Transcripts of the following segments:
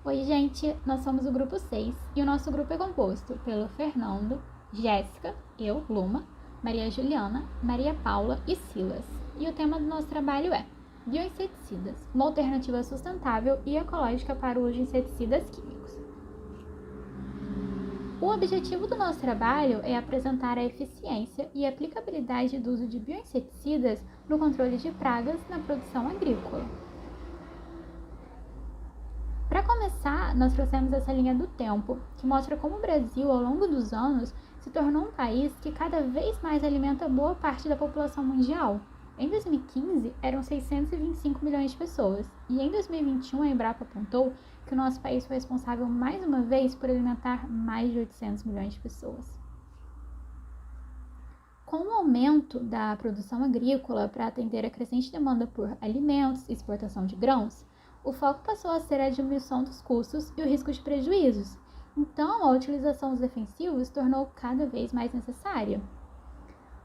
Oi, gente, nós somos o grupo 6 e o nosso grupo é composto pelo Fernando, Jéssica, eu, Luma, Maria Juliana, Maria Paula e Silas. E o tema do nosso trabalho é Bioinseticidas, uma alternativa sustentável e ecológica para o uso de inseticidas químicos. O objetivo do nosso trabalho é apresentar a eficiência e aplicabilidade do uso de bioinseticidas no controle de pragas na produção agrícola. Para começar, nós trouxemos essa linha do tempo, que mostra como o Brasil, ao longo dos anos, se tornou um país que cada vez mais alimenta boa parte da população mundial. Em 2015, eram 625 milhões de pessoas, e em 2021 a Embrapa apontou que o nosso país foi responsável mais uma vez por alimentar mais de 800 milhões de pessoas. Com o aumento da produção agrícola para atender a crescente demanda por alimentos e exportação de grãos, o foco passou a ser a diminuição dos custos e o risco de prejuízos. Então, a utilização dos defensivos se tornou cada vez mais necessária.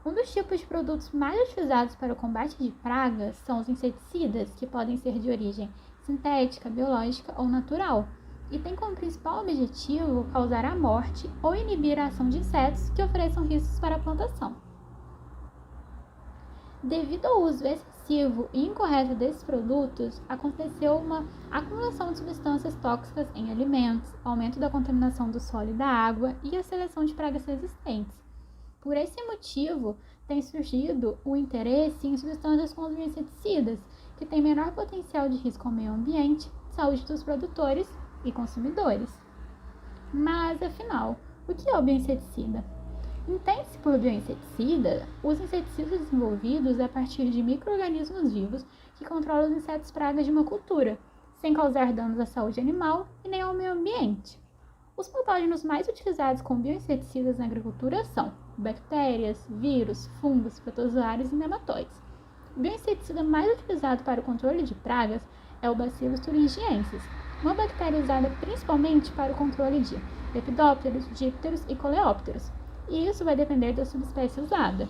Um dos tipos de produtos mais utilizados para o combate de pragas são os inseticidas, que podem ser de origem sintética, biológica ou natural, e tem como principal objetivo causar a morte ou inibir a ação de insetos que ofereçam riscos para a plantação. Devido ao uso excessivo e incorreto desses produtos, aconteceu uma acumulação de substâncias tóxicas em alimentos, aumento da contaminação do solo e da água e a seleção de pragas resistentes. Por esse motivo, tem surgido o interesse em substâncias com inseticidas, que têm menor potencial de risco ao meio ambiente, saúde dos produtores e consumidores. Mas, afinal, o que é o bioinseticida? Entende-se por bioinseticida os inseticidas desenvolvidos a partir de micro-organismos vivos que controlam os insetos pragas de uma cultura, sem causar danos à saúde animal e nem ao meio ambiente. Os patógenos mais utilizados com bioinseticidas na agricultura são bactérias, vírus, fungos, protozoários e nematóides. O bioinseticida mais utilizado para o controle de pragas é o Bacillus thuringiensis, uma bactéria usada principalmente para o controle de lepidópteros, dípteros e coleópteros, e isso vai depender da subespécie usada.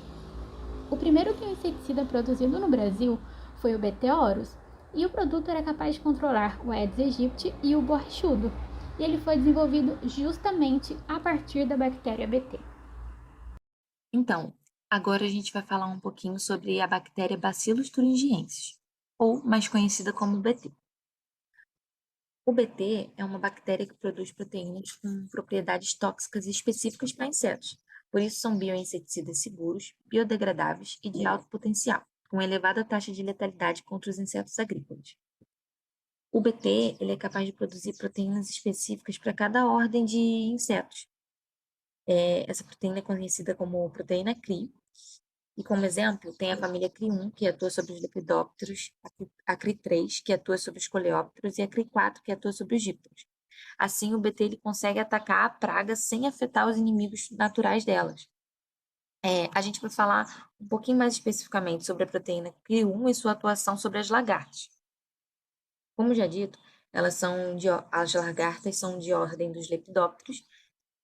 O primeiro bioinseticida produzido no Brasil foi o BT aureus, e o produto era capaz de controlar o Aedes aegypti e o borrachudo, e ele foi desenvolvido justamente a partir da bactéria BT. Então, agora a gente vai falar um pouquinho sobre a bactéria Bacillus thuringiensis, ou mais conhecida como BT. O BT é uma bactéria que produz proteínas com propriedades tóxicas específicas para insetos. Por isso são bioinseticidas seguros, biodegradáveis e de alto potencial, com elevada taxa de letalidade contra os insetos agrícolas. O BT ele é capaz de produzir proteínas específicas para cada ordem de insetos. Essa proteína é conhecida como proteína CRI, e como exemplo, tem a família CRI1, que atua sobre os lepidópteros, a CRI3, que atua sobre os coleópteros, e a CRI4, que atua sobre os dípteros. Assim, o BT ele consegue atacar a praga sem afetar os inimigos naturais delas. A gente vai falar um pouquinho mais especificamente sobre a proteína CRI1 e sua atuação sobre as lagartas. Como já dito, as lagartas são de ordem dos lepidópteros,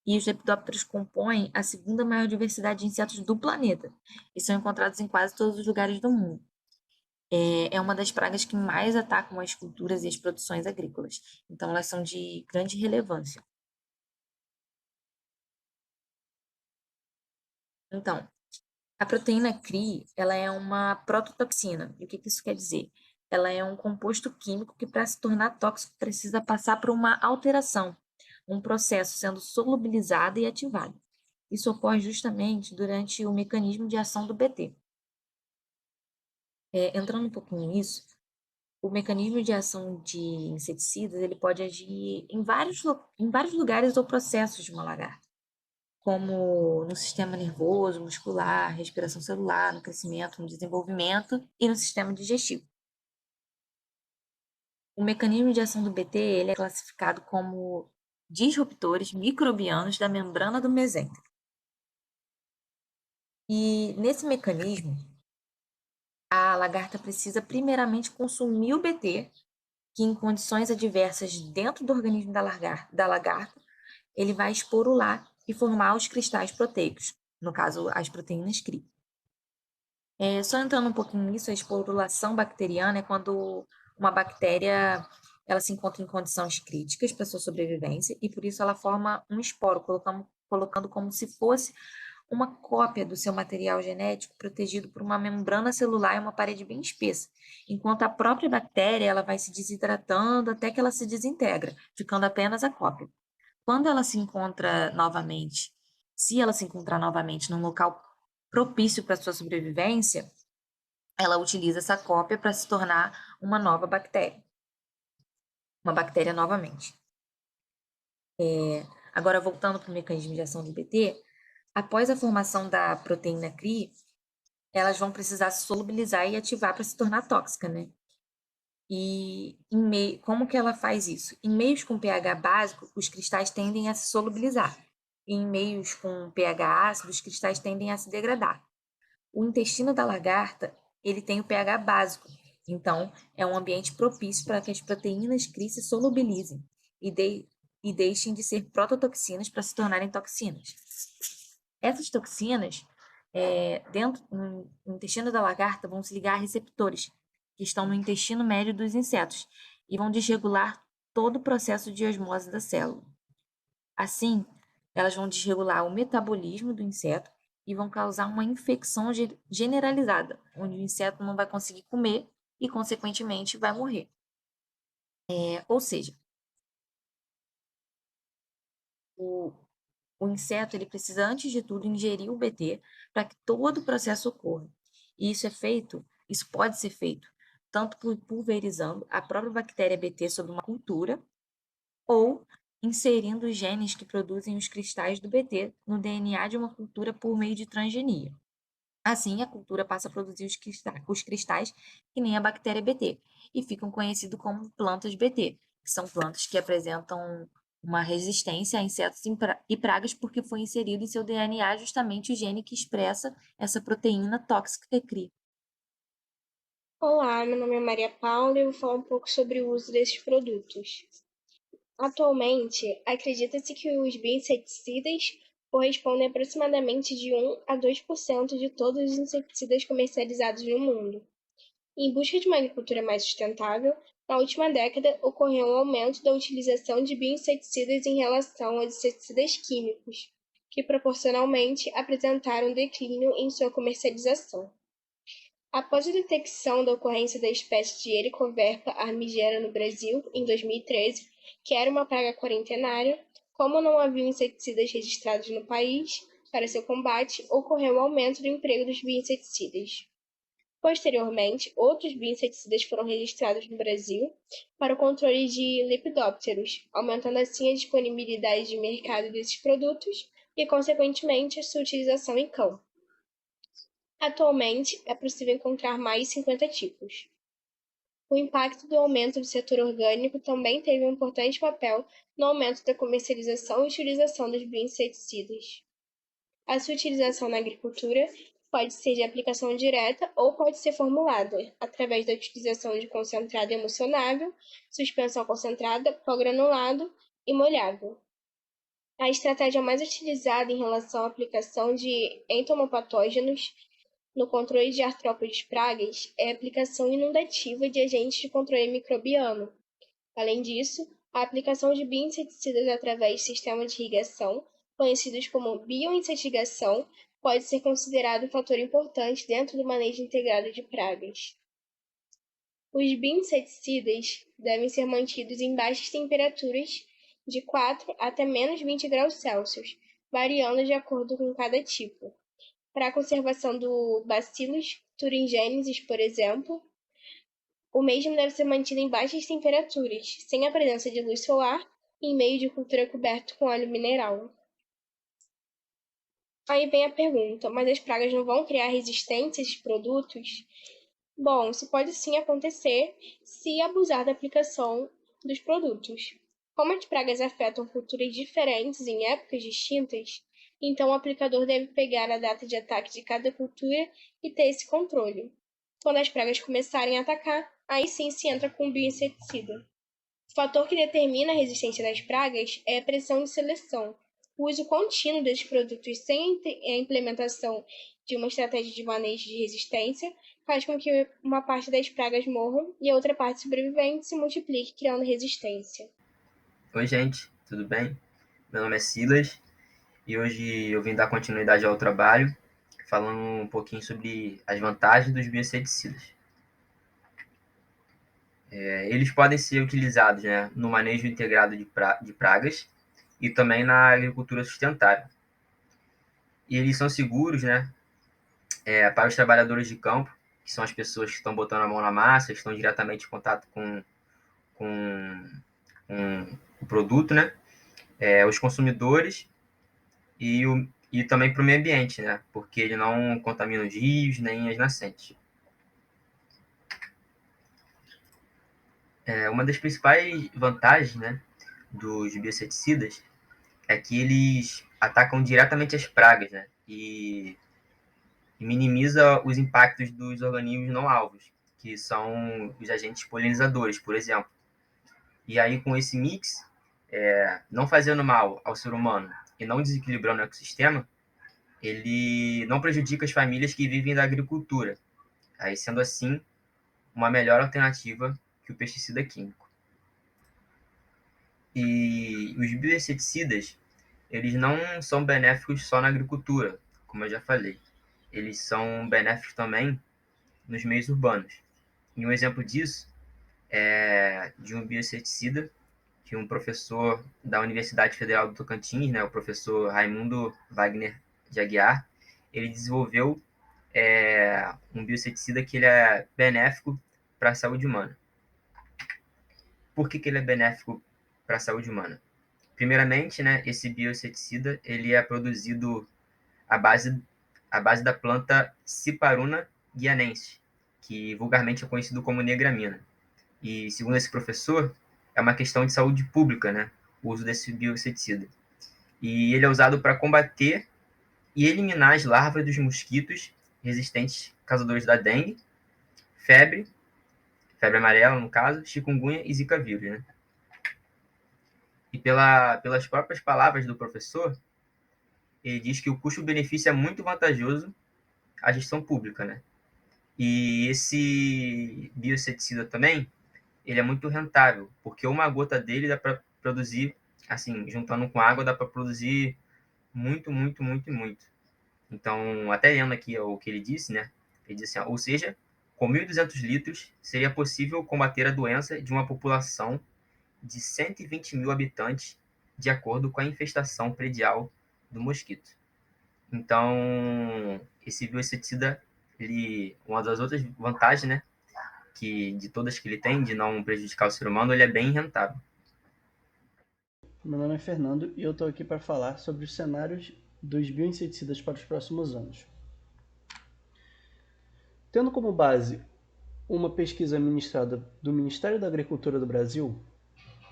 e os lepidópteros compõem a segunda maior diversidade de insetos do planeta e são encontrados em quase todos os lugares do mundo. É uma das pragas que mais atacam as culturas e as produções agrícolas, então elas são de grande relevância. Então, a proteína CRI, ela é uma prototoxina. E o que isso quer dizer? Ela é um composto químico que, para se tornar tóxico, precisa passar por uma alteração, um processo sendo solubilizado e ativado. Isso ocorre justamente durante o mecanismo de ação do BT. Entrando um pouquinho nisso, o mecanismo de ação de inseticidas ele pode agir em vários lugares ou processos de uma lagarta, como no sistema nervoso, muscular, respiração celular, no crescimento, no desenvolvimento e no sistema digestivo. O mecanismo de ação do BT ele é classificado como disruptores microbianos da membrana do mesênter. E nesse mecanismo, a lagarta precisa primeiramente consumir o BT, que em condições adversas dentro do organismo da lagarta, ele vai esporular e formar os cristais proteicos, no caso, as proteínas CRI. Só entrando um pouquinho nisso, a esporulação bacteriana é quando uma bactéria ela se encontra em condições críticas para sua sobrevivência e por isso ela forma um esporo, colocando como se fosse uma cópia do seu material genético protegido por uma membrana celular e uma parede bem espessa, enquanto a própria bactéria ela vai se desidratando até que ela se desintegra, ficando apenas a cópia. Quando ela se encontra novamente, se ela se encontrar novamente num local propício para sua sobrevivência, ela utiliza essa cópia para se tornar uma nova bactéria. Uma bactéria novamente. Agora, voltando para o mecanismo de ação do BT, após a formação da proteína CRI, elas vão precisar se solubilizar e ativar para se tornar tóxica, né? E como que ela faz isso? Em meios com pH básico, os cristais tendem a se solubilizar. Em meios com pH ácido, os cristais tendem a se degradar. O intestino da lagarta, ele tem o pH básico, então é um ambiente propício para que as proteínas CRI se solubilizem e deixem de ser prototoxinas para se tornarem toxinas. Essas toxinas, dentro no intestino da lagarta, vão se ligar a receptores que estão no intestino médio dos insetos e vão desregular todo o processo de osmose da célula. Assim, elas vão desregular o metabolismo do inseto e vão causar uma infecção generalizada, onde o inseto não vai conseguir comer e, consequentemente, vai morrer. Ou seja, o inseto ele precisa, antes de tudo, ingerir o BT para que todo o processo ocorra. E isso pode ser feito tanto por pulverizando a própria bactéria BT sobre uma cultura ou inserindo os genes que produzem os cristais do BT no DNA de uma cultura por meio de transgenia. Assim, a cultura passa a produzir os cristais que nem a bactéria BT e ficam conhecidos como plantas BT, que são plantas que apresentam uma resistência a insetos e pragas porque foi inserido em seu DNA justamente o gene que expressa essa proteína tóxica que cria. Olá, meu nome é Maria Paula e eu vou falar um pouco sobre o uso desses produtos. Atualmente, acredita-se que os bioinseticidas correspondem a aproximadamente de 1 a 2% de todos os inseticidas comercializados no mundo. Em busca de uma agricultura mais sustentável, na última década ocorreu um aumento da utilização de bioinseticidas em relação aos inseticidas químicos, que proporcionalmente apresentaram declínio em sua comercialização. Após a detecção da ocorrência da espécie de Helicoverpa armigera no Brasil, em 2013, que era uma praga quarentenária, como não haviam inseticidas registrados no país para seu combate, ocorreu o aumento do emprego dos bioinseticidas. Posteriormente, outros bioinseticidas foram registrados no Brasil para o controle de lepidópteros, aumentando assim a disponibilidade de mercado desses produtos e, consequentemente, a sua utilização em campo. Atualmente, é possível encontrar mais de 50 tipos. O impacto do aumento do setor orgânico também teve um importante papel no aumento da comercialização e utilização dos bioinseticidas. A sua utilização na agricultura pode ser de aplicação direta ou pode ser formulada através da utilização de concentrado emulsionável, suspensão concentrada, pó granulado e molhável. A estratégia mais utilizada em relação à aplicação de entomopatógenos no controle de artrópodes pragas é a aplicação inundativa de agentes de controle microbiano. Além disso, a aplicação de bioinseticidas através de sistemas de irrigação, conhecidos como bioinsetigação, pode ser considerado um fator importante dentro do manejo integrado de pragas. Os bioinseticidas devem ser mantidos em baixas temperaturas de 4 até menos 20 graus Celsius, variando de acordo com cada tipo. Para a conservação do Bacillus thuringiensis, por exemplo, o mesmo deve ser mantido em baixas temperaturas, sem a presença de luz solar, em meio de cultura coberto com óleo mineral. Aí vem a pergunta, mas as pragas não vão criar resistência a esses produtos? Bom, isso pode sim acontecer se abusar da aplicação dos produtos. Como as pragas afetam culturas diferentes em épocas distintas, então o aplicador deve pegar a data de ataque de cada cultura e ter esse controle. Quando as pragas começarem a atacar, aí sim se entra com o bioinseticida. O fator que determina a resistência das pragas é a pressão de seleção, O uso contínuo desses produtos sem a implementação de uma estratégia de manejo de resistência faz com que uma parte das pragas morram e a outra parte sobrevivente se multiplique, criando resistência. Oi, gente, tudo bem? Meu nome é Silas e hoje eu vim dar continuidade ao trabalho falando um pouquinho sobre as vantagens dos bioinseticidas. Eles podem ser utilizados, né, no manejo integrado de pragas e também na agricultura sustentável. E eles são seguros, né, para os trabalhadores de campo, que são as pessoas que estão botando a mão na massa, estão diretamente em contato com o produto, né, os consumidores e também para o meio ambiente, né, porque ele não contamina os rios nem as nascentes. Uma das principais vantagens, né, dos bioinseticidas é que eles atacam diretamente as pragas, né, e minimiza os impactos dos organismos não alvos, que são os agentes polinizadores, por exemplo. E aí, com esse mix, não fazendo mal ao ser humano e não desequilibrando o ecossistema, ele não prejudica as famílias que vivem da agricultura, aí sendo assim uma melhor alternativa que o pesticida químico. E os bioinseticidas, eles não são benéficos só na agricultura, como eu já falei. Eles são benéficos também nos meios urbanos. E um exemplo disso é de um bioinseticida que um professor da Universidade Federal do Tocantins, né, o professor Raimundo Wagner de Aguiar, ele desenvolveu um bioinseticida que ele é benéfico para a saúde humana. Por que ele é benéfico para a saúde humana? Primeiramente, né, esse bioinseticida ele é produzido à base da planta Ciparuna guianense, que vulgarmente é conhecido como negramina. E, segundo esse professor, é uma questão de saúde pública, né, o uso desse bioinseticida. E ele é usado para combater e eliminar as larvas dos mosquitos resistentes causadores da dengue, febre amarela, no caso, chikungunya e zika vírus, né? E pelas próprias palavras do professor, ele diz que o custo-benefício é muito vantajoso à gestão pública, né? E esse bioinseticida também, ele é muito rentável, porque uma gota dele dá para produzir, assim, juntando com água, dá para produzir muito, muito, muito, muito. Então, até lendo aqui o que ele disse, né? Ele disse assim, ou seja, com 1.200 litros, seria possível combater a doença de uma população de 120 mil habitantes, de acordo com a infestação predial do mosquito. Então, esse bioinseticida, uma das outras vantagens, né, de todas que ele tem, de não prejudicar o ser humano, ele é bem rentável. Meu nome é Fernando e eu estou aqui para falar sobre os cenários dos bioinseticidas para os próximos anos. Tendo como base uma pesquisa ministrada do Ministério da Agricultura do Brasil,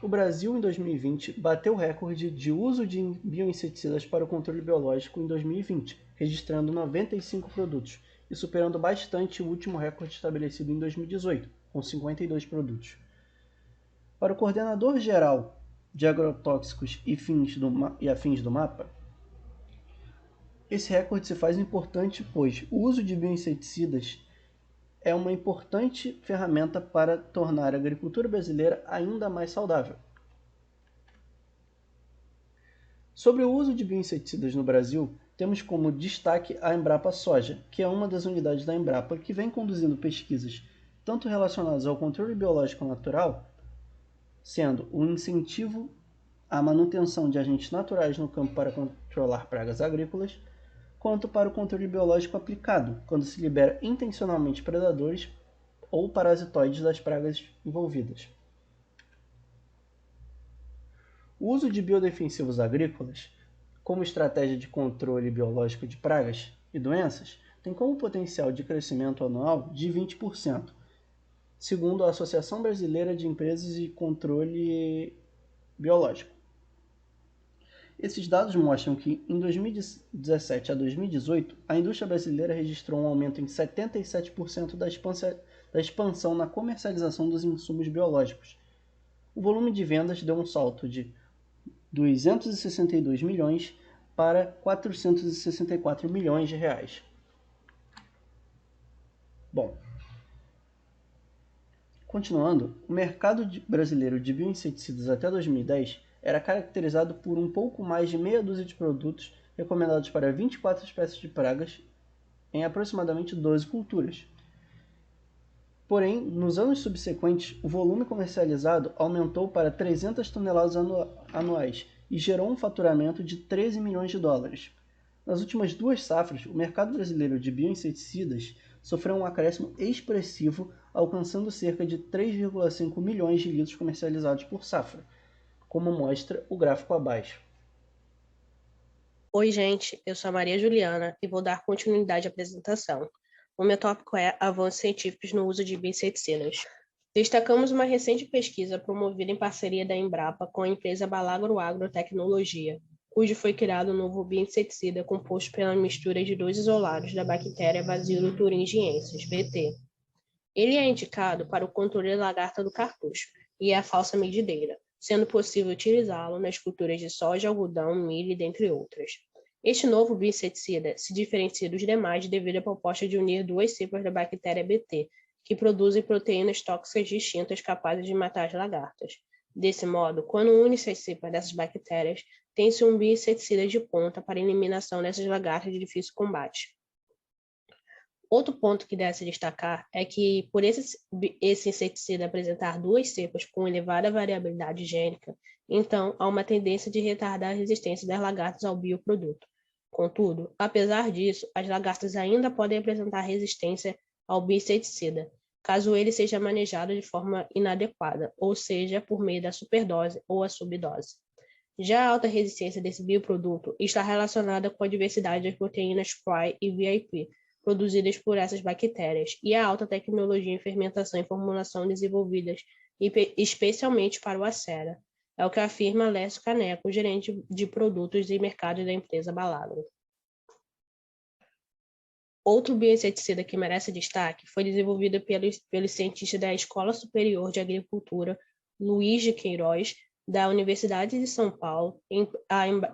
o Brasil, em 2020, bateu o recorde de uso de bioinseticidas para o controle biológico em 2020, registrando 95 produtos e superando bastante o último recorde estabelecido em 2018, com 52 produtos. Para o coordenador geral de agrotóxicos e afins do MAPA, esse recorde se faz importante, pois o uso de bioinseticidas é uma importante ferramenta para tornar a agricultura brasileira ainda mais saudável. Sobre o uso de bioinseticidas no Brasil, temos como destaque a Embrapa Soja, que é uma das unidades da Embrapa que vem conduzindo pesquisas tanto relacionadas ao controle biológico natural, sendo o incentivo à manutenção de agentes naturais no campo para controlar pragas agrícolas, quanto para o controle biológico aplicado, quando se libera intencionalmente predadores ou parasitoides das pragas envolvidas. O uso de biodefensivos agrícolas, como estratégia de controle biológico de pragas e doenças, tem como potencial de crescimento anual de 20%, segundo a Associação Brasileira de Empresas de Controle Biológico. Esses dados mostram que, em 2017 a 2018, a indústria brasileira registrou um aumento em 77% da expansão na comercialização dos insumos biológicos. O volume de vendas deu um salto de 262 milhões para 464 milhões de reais. Bom, continuando, o mercado brasileiro de bioinseticidas até 2010 era caracterizado por um pouco mais de meia dúzia de produtos recomendados para 24 espécies de pragas em aproximadamente 12 culturas. Porém, nos anos subsequentes, o volume comercializado aumentou para 300 toneladas anuais e gerou um faturamento de 13 milhões de dólares. Nas últimas 2 safras, o mercado brasileiro de bioinseticidas sofreu um acréscimo expressivo, alcançando cerca de 3,5 milhões de litros comercializados por safra, como mostra o gráfico abaixo. Oi, gente, eu sou a Maria Juliana e vou dar continuidade à apresentação. O meu tópico é avanços científicos no uso de bioinseticidas. Destacamos uma recente pesquisa promovida em parceria da Embrapa com a empresa Balagro Agrotecnologia, cujo foi criado um novo bioinseticida composto pela mistura de 2 isolados da bactéria Bacillus thuringiensis, BT. Ele é indicado para o controle da lagarta do cartucho e é a falsa medideira, sendo possível utilizá-lo nas culturas de soja, algodão, milho, dentre outras. Este novo bioinseticida se diferencia dos demais devido à proposta de unir 2 cepas da bactéria BT, que produzem proteínas tóxicas distintas capazes de matar as lagartas. Desse modo, quando une-se as cepas dessas bactérias, tem-se um bioinseticida de ponta para a eliminação dessas lagartas de difícil combate. Outro ponto que deve se destacar é que, por esse inseticida apresentar 2 cepas com elevada variabilidade gênica, então há uma tendência de retardar a resistência das lagartas ao bioproduto. Contudo, apesar disso, as lagartas ainda podem apresentar resistência ao bioinseticida, caso ele seja manejado de forma inadequada, ou seja, por meio da superdose ou a subdose. Já a alta resistência desse bioproduto está relacionada com a diversidade das proteínas Fry e VIP, produzidas por essas bactérias, e a alta tecnologia em fermentação e formulação desenvolvidas especialmente para o Acera. É o que afirma Lécio Caneco, gerente de produtos e mercado da empresa Balagro. Outro bioinseticida que merece destaque foi desenvolvido pelo cientista da Escola Superior de Agricultura, Luiz de Queiroz, da Universidade de São Paulo,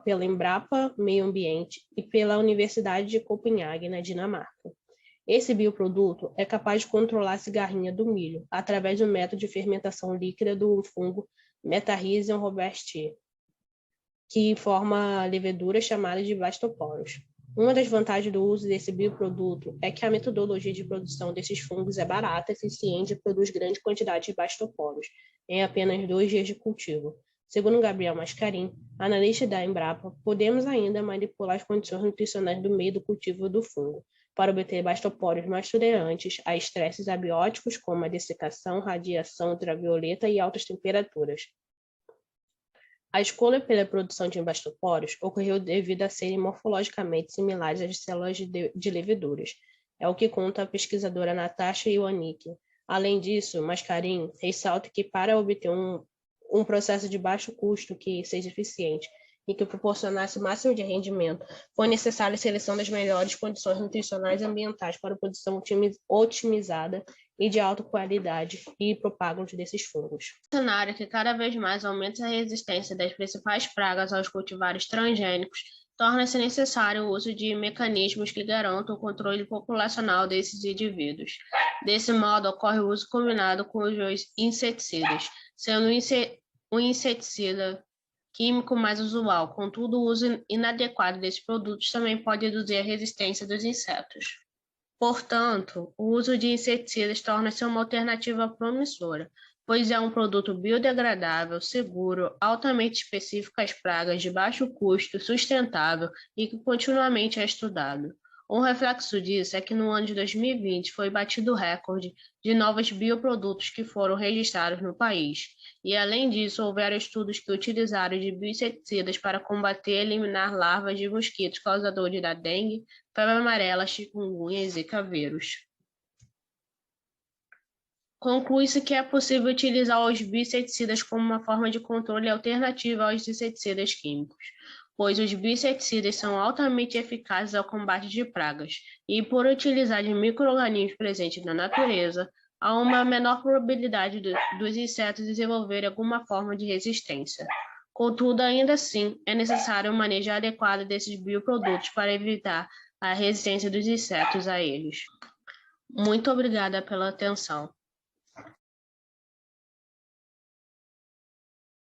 pela Embrapa Meio Ambiente e pela Universidade de Copenhague, na Dinamarca. Esse bioproduto é capaz de controlar a cigarrinha do milho através do método de fermentação líquida do fungo Metarrhizium robertii, que forma leveduras chamadas de bastoporos. Uma das vantagens do uso desse bioproduto é que a metodologia de produção desses fungos é barata, eficiente e produz grande quantidade de bastoporos em apenas 2 dias de cultivo. Segundo Gabriel Mascarim, analista da Embrapa, podemos ainda manipular as condições nutricionais do meio do cultivo do fungo para obter bastoporos mais tolerantes a estresses abióticos como a dessecação, radiação ultravioleta e altas temperaturas. A escolha pela produção de bastoporos ocorreu devido a serem morfologicamente similares às células de leveduras. É o que conta a pesquisadora Natasha Ioannick. Além disso, Mascarim ressalta que para obter um processo de baixo custo que seja eficiente e que proporcionasse o máximo de rendimento, foi necessária a seleção das melhores condições nutricionais e ambientais para a produção otimizada e de alta qualidade e propagam desses fungos. Um cenário que cada vez mais aumenta a resistência das principais pragas aos cultivares transgênicos torna-se necessário o uso de mecanismos que garantam o controle populacional desses indivíduos. Desse modo, ocorre o uso combinado com os inseticidas, sendo um inseticida químico mais usual. Contudo, o uso inadequado desses produtos também pode reduzir a resistência dos insetos. Portanto, o uso de inseticidas torna-se uma alternativa promissora, pois é um produto biodegradável, seguro, altamente específico às pragas, de baixo custo, sustentável e que continuamente é estudado. Um reflexo disso é que no ano de 2020 foi batido o recorde de novos bioprodutos que foram registrados no país. E, além disso, houveram estudos que utilizaram de bioinseticidas para combater e eliminar larvas de mosquitos causadores da dengue, febre amarela, chikungunya e zika vírus. Conclui-se que é possível utilizar os bioinseticidas como uma forma de controle alternativa aos inseticidas químicos, pois os bioinseticidas são altamente eficazes ao combate de pragas, e por utilizar de micro-organismos presentes na natureza, há uma menor probabilidade dos insetos desenvolverem alguma forma de resistência. Contudo, ainda assim, é necessário um manejo adequado desses bioprodutos para evitar a resistência dos insetos a eles. Muito obrigada pela atenção.